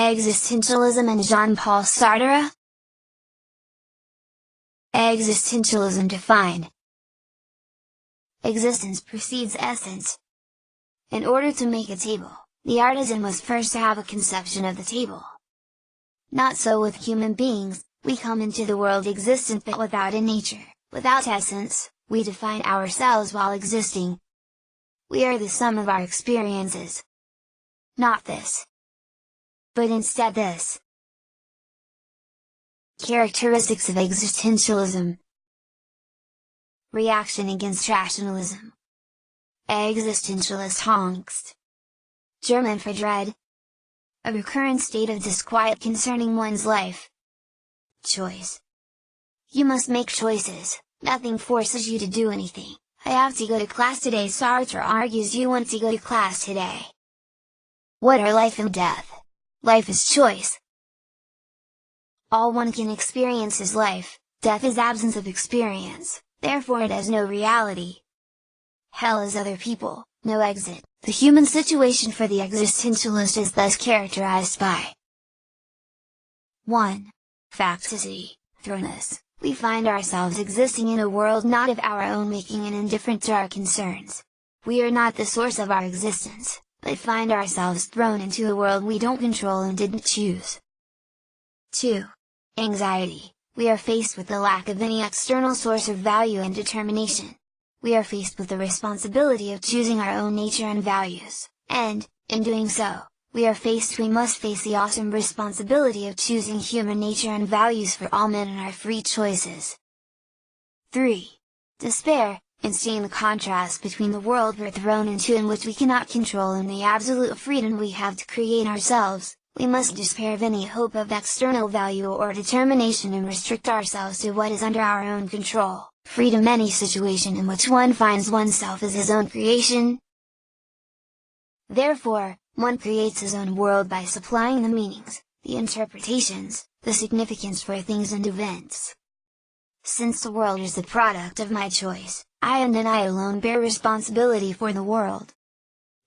Existentialism and Jean-Paul Sartre. Existentialism defined. Existence precedes essence. In order to make a table, the artisan must first have a conception of the table. Not so with human beings, we come into the world existent but without a nature, without essence. We define ourselves while existing. We are the sum of our experiences. Not this, but instead this. Characteristics of existentialism. Reaction against rationalism. Existentialist angst. German for dread. A recurrent state of disquiet concerning one's life. Choice. You must make choices, nothing forces you to do anything. I have to go to class today. Sartre argues you want to go to class today. What are life and death? Life is choice. All one can experience is life, death is absence of experience, therefore it has no reality. Hell is other people, no exit. The human situation for the existentialist is thus characterized by 1. Facticity, thrownness. We find ourselves existing in a world not of our own making and indifferent to our concerns. We are not the source of our existence, but find ourselves thrown into a world we don't control and didn't choose. 2. Anxiety. We are faced with the lack of any external source of value and determination. We are faced with the responsibility of choosing our own nature and values, and, in doing so, we must face the awesome responsibility of choosing human nature and values for all men and our free choices. 3. Despair. In seeing the contrast between the world we're thrown into and which we cannot control and the absolute freedom we have to create ourselves, we must despair of any hope of external value or determination and restrict ourselves to what is under our own control. Freedom. Any situation in which one finds oneself is his own creation. Therefore, one creates his own world by supplying the meanings, the interpretations, the significance for things and events. Since the world is the product of my choice, I and I alone bear responsibility for the world.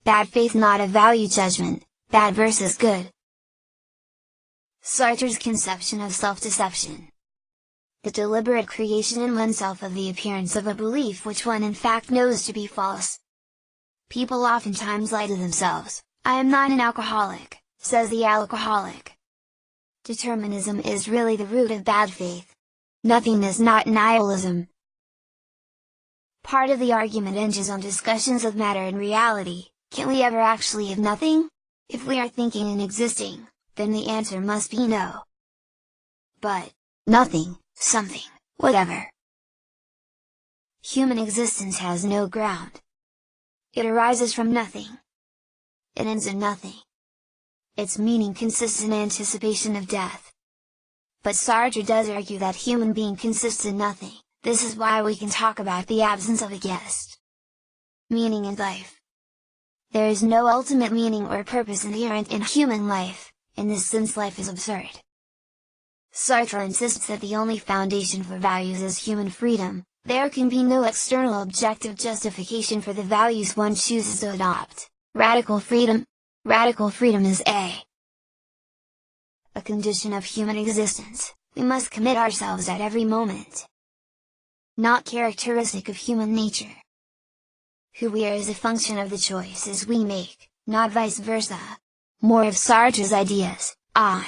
Bad faith, not a value judgment, bad versus good. Sartre's conception of self-deception. The deliberate creation in oneself of the appearance of a belief which one in fact knows to be false. People oftentimes lie to themselves. I am not an alcoholic, says the alcoholic. Determinism is really the root of bad faith. Nothing is not nihilism. Part of the argument hinges on discussions of matter and reality. Can we ever actually have nothing? If we are thinking and existing, then the answer must be no. But, nothing, something, whatever. Human existence has no ground. It arises from nothing. It ends in nothing. Its meaning consists in anticipation of death. But Sartre does argue that human being consists in nothing. This is why we can talk about the absence of a guest. Meaning in life. There is no ultimate meaning or purpose inherent in human life. In this sense, life is absurd. Sartre insists that the only foundation for values is human freedom. There can be no external objective justification for the values one chooses to adopt. Radical freedom. Radical freedom is a condition of human existence. We must commit ourselves at every moment. Not characteristic of human nature. Who we are is a function of the choices we make, not vice versa. More of Sartre's ideas, on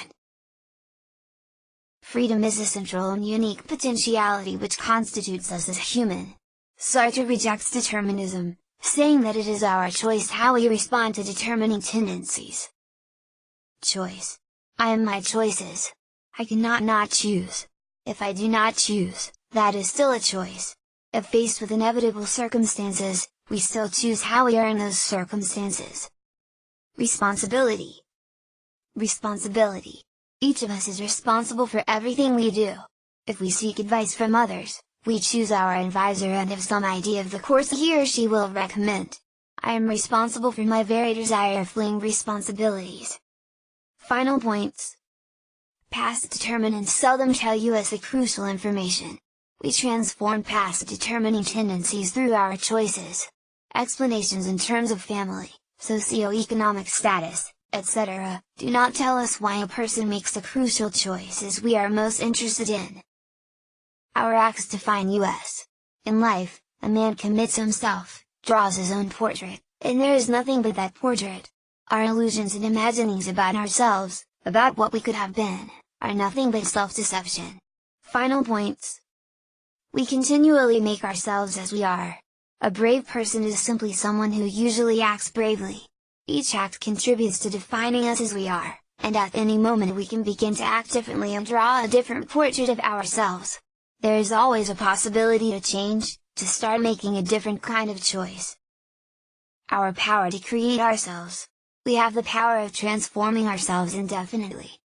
freedom is a central and unique potentiality which constitutes us as human. Sartre rejects determinism, saying that it is our choice how we respond to determining tendencies. Choice. I am my choices. I cannot not choose. If I do not choose, that is still a choice. If faced with inevitable circumstances, we still choose how we are in those circumstances. Responsibility. Responsibility. Each of us is responsible for everything we do. If we seek advice from others, we choose our advisor and have some idea of the course he or she will recommend. I am responsible for my very desire of fleeing responsibilities. Final points. Past determinants seldom tell you us the crucial information. We transform past determining tendencies through our choices. Explanations in terms of family, socio-economic status, etc., do not tell us why a person makes the crucial choices we are most interested in. Our acts define us. In life, a man commits himself, draws his own portrait, and there is nothing but that portrait. Our illusions and imaginings about ourselves, about what we could have been, are nothing but self-deception. Final points. We continually make ourselves as we are. A brave person is simply someone who usually acts bravely. Each act contributes to defining us as we are, and at any moment we can begin to act differently and draw a different portrait of ourselves. There is always a possibility to change, to start making a different kind of choice. Our power to create ourselves. We have the power of transforming ourselves indefinitely.